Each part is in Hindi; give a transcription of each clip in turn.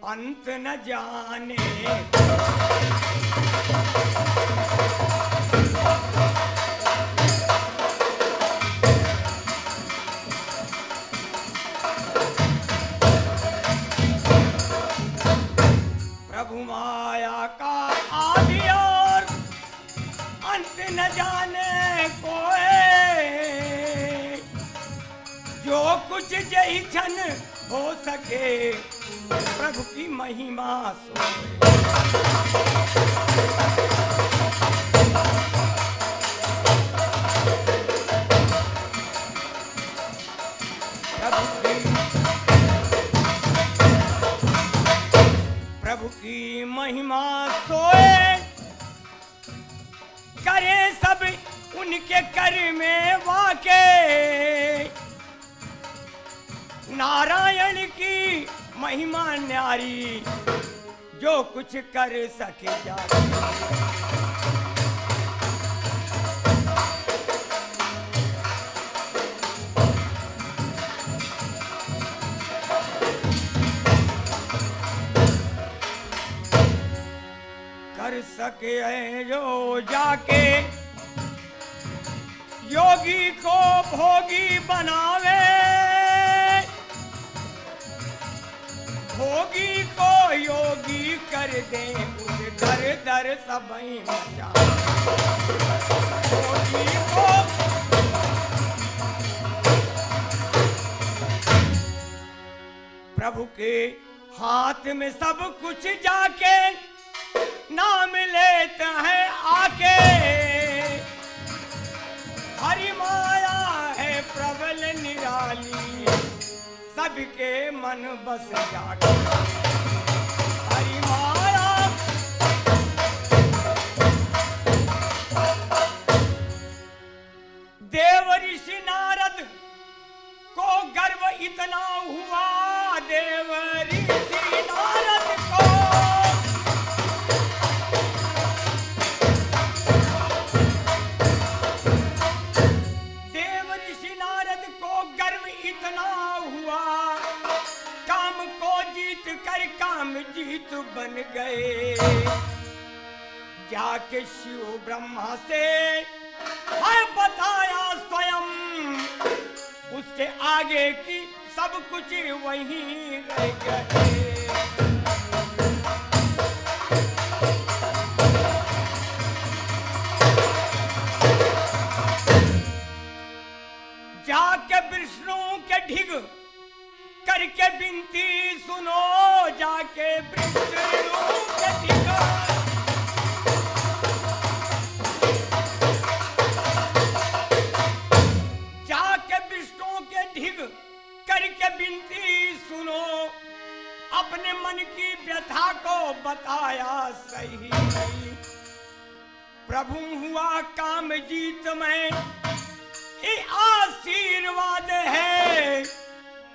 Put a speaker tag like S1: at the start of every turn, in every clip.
S1: अंत न जाने। प्रभु माया का आदि और अंत न जाने कोई, जो कुछ जही क्षण हो सके प्रभु की महिमा सोए। प्रभु की महिमा सोए, करे सब उनके कर में वाके। नारायण की महिमा न्यारी, जो कुछ कर सके जाके। कर सके है जो जाके, योगी को भोगी बनावे। भोगी को योगी कर दे, उसे दर दर सबई मचा। भोगी को प्रभु के हाथ में सब कुछ जाके, नाम लेते हैं आके। हरि माया है प्रबल निराली, सबके मन बस जाके। हरि माया देव ऋषि नारद को गर्व इतना हुआ। देव ऋषि नारद को गर्व इतना हुआ, काम को जीत कर काम जीत बन गए। जाके शिव ब्रह्मा से है बताया स्वयं, उसके आगे की सब कुछ वहीं रह गए। जाके विष्णु के ढिग करके विनती सुनो। जाके विष्णु के ढिग जाके विष्णु के ढिग करके विनती सुनो। अपने मन की व्यथा को बताया सही। प्रभु हुआ काम जीत में, ये आशीर्वाद है।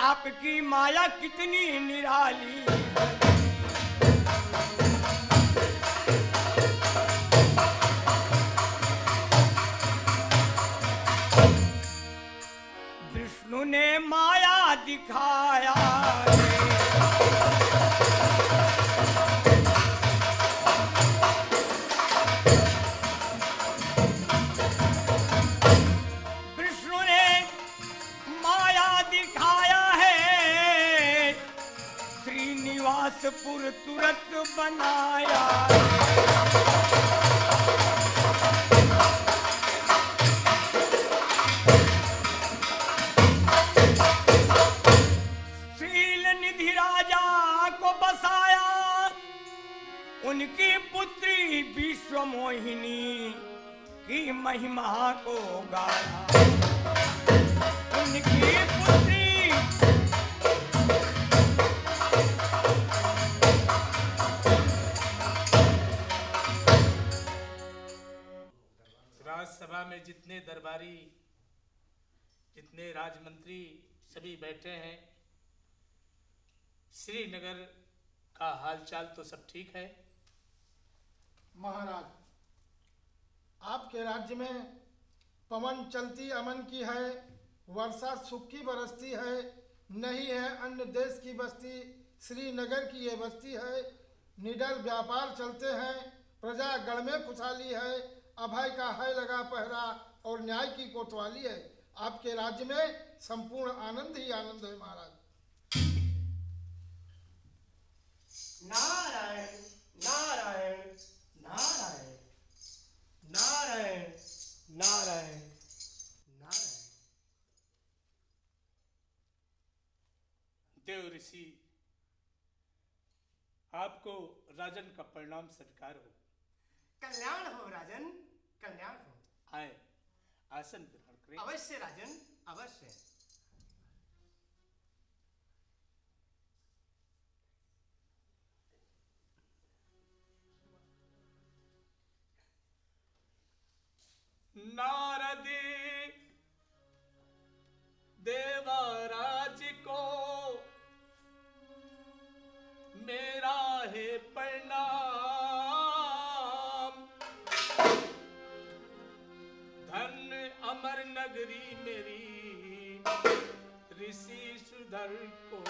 S1: आपकी माया कितनी निराली। विष्णु ने माया दिखाया, मोहिनी की महिमा को गाया। उनकी पुत्री
S2: राजसभा में जितने दरबारी, जितने राजमंत्री सभी बैठे हैं। श्रीनगर का हालचाल तो सब ठीक है?
S3: महाराज, आपके राज्य में पवन चलती अमन की है, वर्षा सुख की बरसती है, नहीं है अन्य देश की बस्ती, श्रीनगर की ये बस्ती है। निडर व्यापार चलते हैं, प्रजा गढ़ में खुशहाली है, अभय का है लगा पहरा और न्याय की कोतवाली है। आपके राज्य में संपूर्ण आनंद ही आनंद है महाराज।
S4: नारायण नारायण नारायण नारायण नारायण नारायण।
S2: देव ऋषि, आपको राजन का परिणाम स्वीकार हो।
S4: कल्याण हो राजन, कल्याण हो।
S2: आए, आसन ग्रहण करें।
S4: अवश्य राजन, अवश्य।
S2: नारदी देवराज को मेरा है प्रणाम। धन अमर नगरी मेरी ऋषि सुधर को।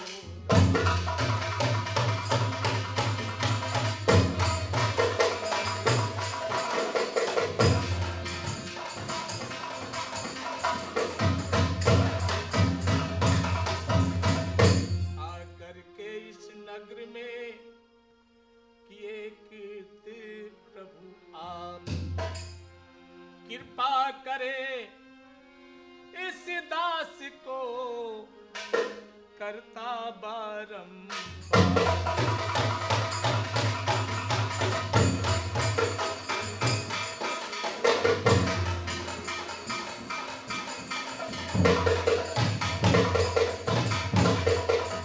S2: आकर के इस नगर में किए कीर्ति प्रभु आप, कृपा करे इस दास को करता बारंबार।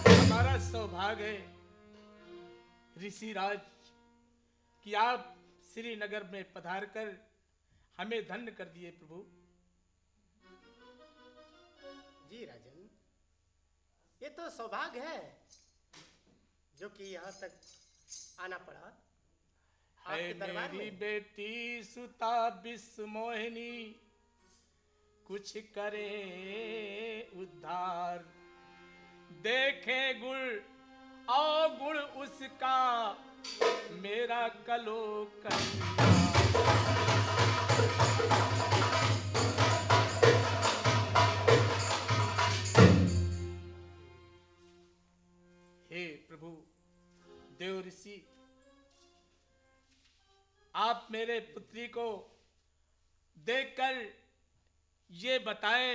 S2: हमारा सौभाग्य है ऋषिराज कि आप श्रीनगर में पधार कर हमें धन्य कर दिए प्रभु।
S4: जी राजन, ये तो सौभाग्य है जो कि यहाँ तक आना पड़ा
S2: है
S4: आपके दरबार
S2: मेरी
S4: में।
S2: बेटी सुता विश्व मोहिनी, कुछ करे उद्धार। देखे गुण और गुण उसका मेरा कलो कन्या। हे प्रभु देव ऋषि, आप मेरे पुत्री को देखकर ये बताएं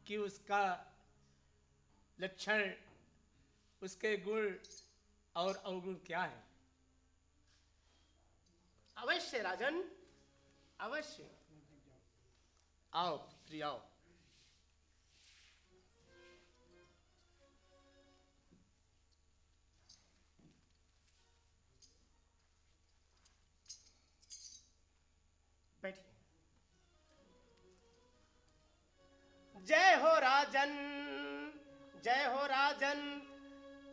S2: कि उसका लक्षण, उसके गुण और अवगुण क्या है।
S4: अवश्य राजन, अवश्य।
S2: आओ पुत्री आओ।
S4: बैठिए। जय हो राजन, जय हो राजन,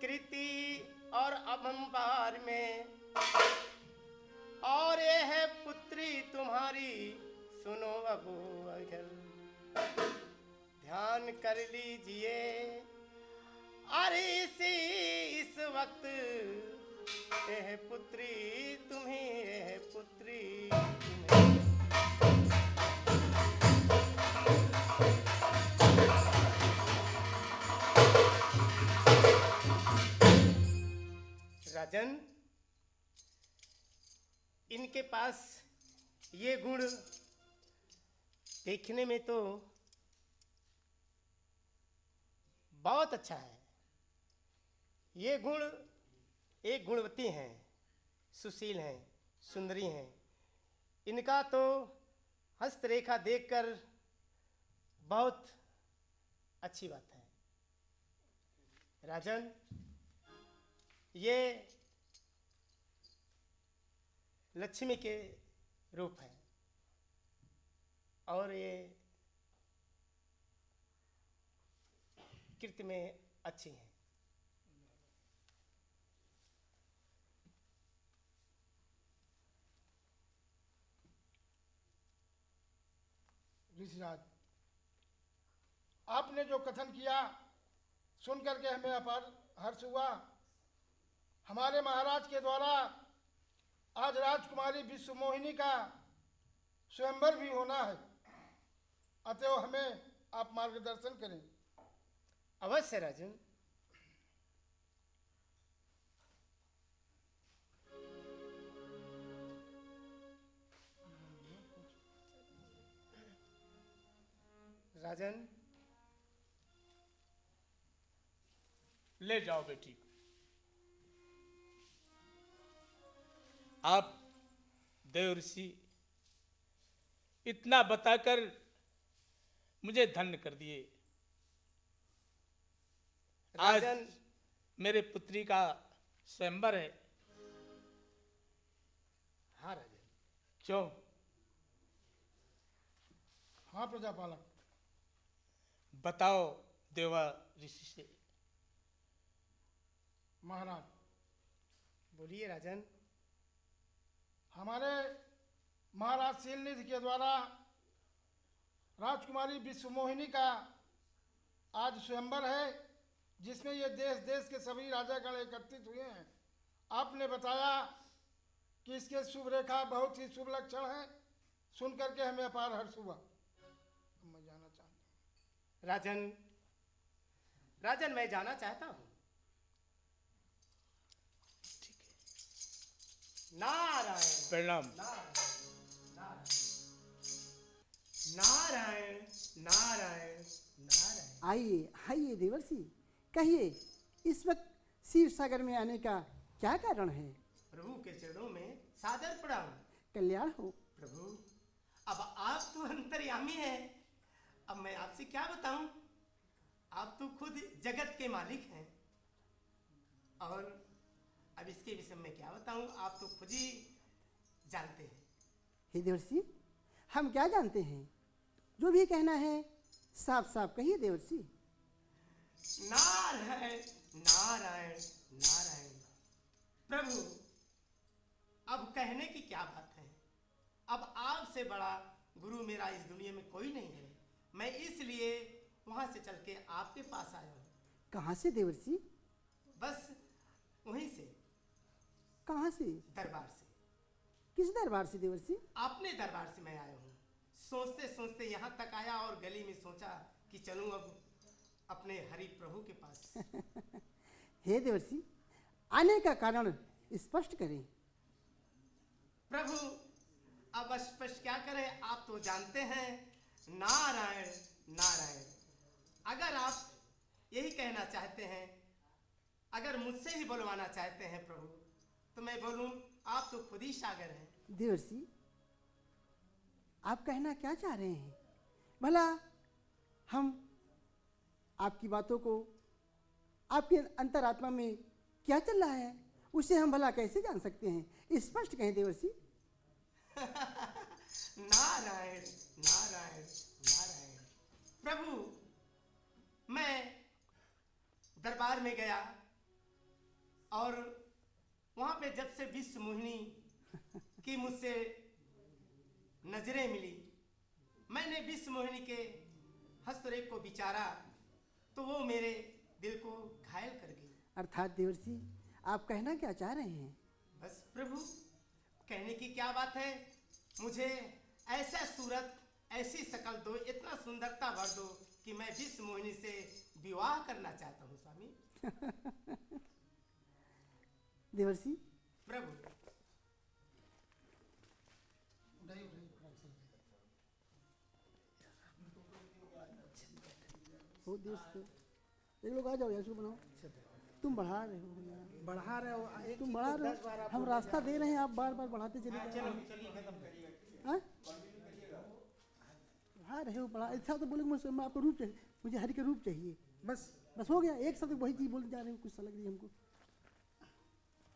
S4: कृति और अभंबार में। और ये है पुत्री तुम्हारी, सुनो अबू अघल, ध्यान कर लीजिए। अरे इस वक्त यह पुत्री तुम्हें, यह पुत्री तुम्हें। राजन, इनके पास ये गुण देखने में तो बहुत अच्छा है। ये गुण एक गुणवती हैं, सुशील हैं, सुंदरी हैं, इनका तो हस्तरेखा देखकर बहुत अच्छी बात है। राजन, ये लक्ष्मी के रूप है और ये कीर्ति में अच्छी हैं।
S3: ऋषिराज, आपने जो कथन किया सुन करके हमें अपार हर्ष हुआ। हमारे महाराज के द्वारा आज राजकुमारी विश्व मोहिनी का स्वयंवर भी होना है, अतएव हमें आप मार्गदर्शन करें।
S4: अवश्य राजन। राजन,
S2: ले जाओ बेटी को। आप देवर्षि इतना बताकर मुझे धन्य कर दिए। आज
S4: राजन,
S2: मेरे पुत्री का स्वयंवर है।
S4: हाँ राजन।
S2: क्यों?
S3: हाँ प्रजापालक।
S2: बताओ देवा ऋषि से।
S3: महाराज,
S4: बोलिए राजन।
S3: हमारे महाराज शीलनिधि के द्वारा राजकुमारी विश्व मोहिनी का आज स्वयंवर है, जिसमें ये देश देश के सभी राजागण एकत्रित हुए हैं। आपने बताया कि इसके शुभ रेखा बहुत ही शुभ लक्षण है, सुन करके हमें अपार हर्ष हुआ। मैं जाना चाहता हूँ।
S4: राजन, राजन मैं जाना चाहता हूँ। नारायण
S2: प्रणाम।
S4: नारायण नारायण नारायण।
S5: आइए आइए देवर्षि, कहिए इस वक्त क्षीर सागर में आने का क्या कारण है?
S4: प्रभु के चरणों में सादर प्रणाम।
S5: कल्याण हो।
S4: प्रभु, अब आप तो अंतर्यामी हैं, अब मैं आपसे क्या बताऊं? आप तो खुद जगत के मालिक हैं और अब इसके विषय में क्या बताऊं, आप तो खुद ही जानते हैं।
S5: हे देवर्षि, हम क्या जानते हैं? जो भी कहना है साफ साफ कहिए देवर्षि।
S4: नारायण नारायण नारायण। प्रभु, अब कहने की क्या बात है? अब आपसे बड़ा गुरु मेरा इस दुनिया में कोई नहीं है। मैं इसलिए वहां से चल के आपके पास आया हूँ।
S5: कहाँ से देवर्षि?
S4: बस वहीं से,
S5: कहाँ से?
S4: दरबार से।
S5: किस दरबार से देवर्षि?
S4: अपने दरबार से मैं आया हूँ। सोचते सोचते यहाँ तक आया और गली में सोचा कि चलूं अब अपने हरि प्रभु के पास।
S5: हे देवर्षि, आने का कारण स्पष्ट करें।
S4: प्रभु, अब स्पष्ट क्या करें, आप तो जानते हैं। नारायण नारायण। अगर आप यही कहना चाहते हैं, अगर मुझसे ही बुलवाना चाहते हैं प्रभु, तो मैं बोलूं आप तो खुद ही सागर हैं।
S5: देवर्षि, आप कहना क्या चाह रहे हैं? भला हम आपकी बातों को, आपके अंतरात्मा में क्या चल रहा है उसे हम भला कैसे जान सकते हैं? स्पष्ट कहें देवर्षि।
S4: नारायण नारायण नारायण। प्रभु, मैं दरबार में गया और वहां पे जब से विश्व मोहिनी की मुझसे नजरें मिली, मैंने विश्व मोहिनी के हस्तरेख को विचारा तो वो मेरे दिल को घायल कर गई।
S5: अर्थात देवर्षि, आप कहना क्या चाह रहे हैं?
S4: बस प्रभु, कहने की क्या बात है, मुझे ऐसा सूरत, ऐसी शकल दो, इतना सुंदरता भर दो कि मैं विश्व मोहिनी से विवाह करना चाहता हूँ स्वामी।
S5: देवर्षि,
S4: प्रभु,
S5: बहुत देर से एक लोग आ जाओ यार, शुरू बनाओ। तुम बढ़ा रहे हो यार,
S3: बढ़ा रहे हो,
S5: तुम बढ़ा रहे हो, हम रास्ता दे रहे हैं, आप बार बार बढ़ाते चले जा रहे हो। हाँ हाँ रहे हो बड़ा अच्छा तो बोले मैं आपको रूप चाहिए, मुझे हरि का रूप चाहिए,
S3: बस
S5: बस हो गया। एक शब्द वही चीज़ बोलते जा रहे हो, कुछ सा लग रही है हमको।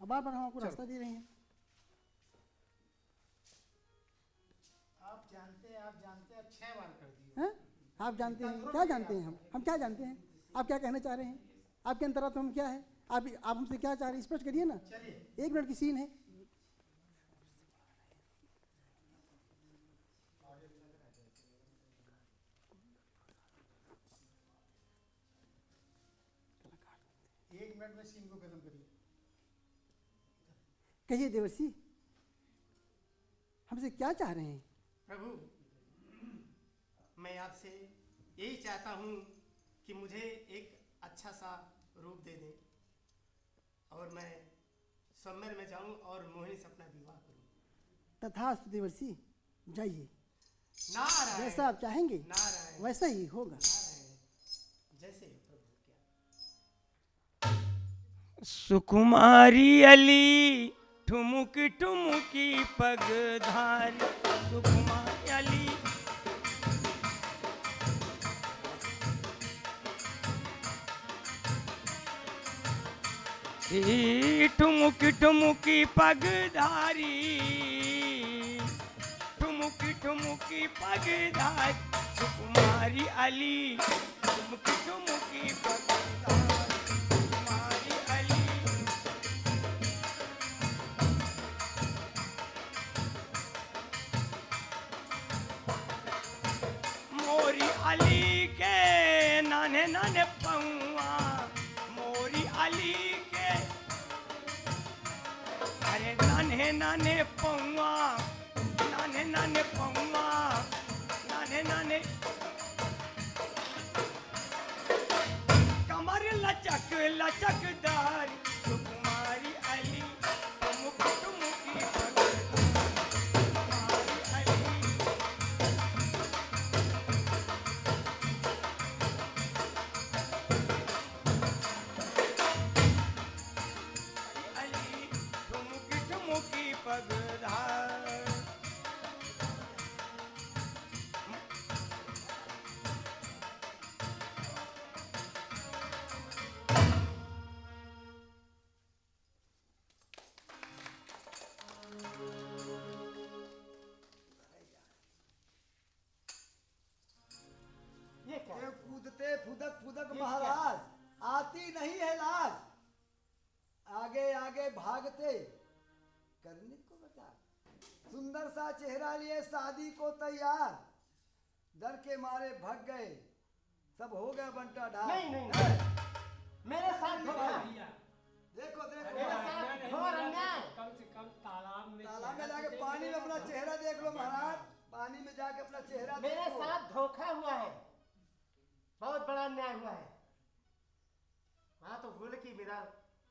S5: अब बार बार हम आपको रास्ता दे रहे हैं।
S3: आप जानते हैं 6 बार कर दिए।
S5: हैं? आप जानते हैं, क्या जानते हैं हम क्या जानते हैं? आप क्या कहना चाह रहे हैं? आपके अंतरात्मा में क्या है? आप हमसे क्या चाह रहे हैं, स्पष्ट करिए ना।
S3: चलिए
S5: 1 मिनट की सीन है।
S3: एक मिनट में सीन को खत्म करिए।
S5: कहिए देवर्षि, हमसे क्या चाह रहे हैं?
S4: प्रभु, मैं आपसे यही चाहता हूँ कि मुझे एक अच्छा सा रूप दे दें और मैं स्वयंवर में जाऊँ और मोहिनी से अपना विवाह करूँ।
S5: तथास्तु देवर्षि, जाइए,
S4: नारायण
S5: जैसा आप चाहेंगे
S4: नारायण
S5: वैसा ही होगा।
S4: नारायण। जैसे ही प्रभु क्या
S1: सुकुमारी अली ठुमुक ठुमुकी पगधारी, सुकुमारी अली ठुमुकी ठुमुकी पगधारी, ठुमुकी ठुमुकी पगधारी, सुकुमारी अली ठुमुकी ठुमुकी पगधारी, सुकुमारी अली। मोरी अली के नाने नाने पौआ, मोरी अली के अरे नाने नाने पौआ, नाने नाने पौआ, नाने नाने कमर लचक लचकदार, सुकुमारी अली ठुमुक ठुमुकी पगधारी, सुकुमारी अली। अली ठुमुकी ठुमुकी पगधार।
S4: ये क्या
S6: ये कूदते फुदक फुदक महाराज, आती नहीं है लाज, आगे आगे भागते करने को बता, सुंदर सा चेहरा लिए शादी को तैयार, डर के मारे भग गए, सब हो गए बंटा ढाल।
S4: नहीं नहीं नहीं। मेरे साथ धोखा,
S6: देखो देखो
S4: मेरे साथ घोर अन्याय।
S6: तालाब में जाके पानी में अपना चेहरा देख लो महाराज, पानी में जाके अपना चेहरा
S4: मेरे
S6: देखो।
S4: साथ धोखा हुआ है, बहुत बड़ा अन्याय हुआ है। हाँ तो बोले कि मेरा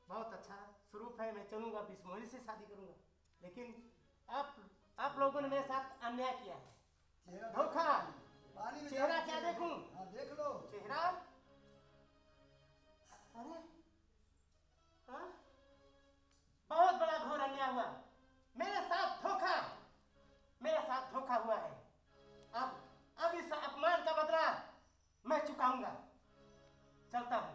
S4: बहुत अच्छा स्वरूप है, मैं चलूंगा बिस्मोही से शादी करूंगा, लेकिन आप लोगों ने मेरे साथ अन्याय किया है,
S6: चेहरा
S4: धोखा।
S6: पानी में
S4: चेहरा
S6: जाके
S4: क्या देखूं?
S6: हाँ देख लो।
S4: चेहरा, अरे हाँ, बहुत बड़ा घोर अन्याय हुआ, मेरे साथ धोखा, मेरे साथ धोखा हुआ है। अब इस अपमान का बदला मैं चुकाऊंगा, चलता हूं।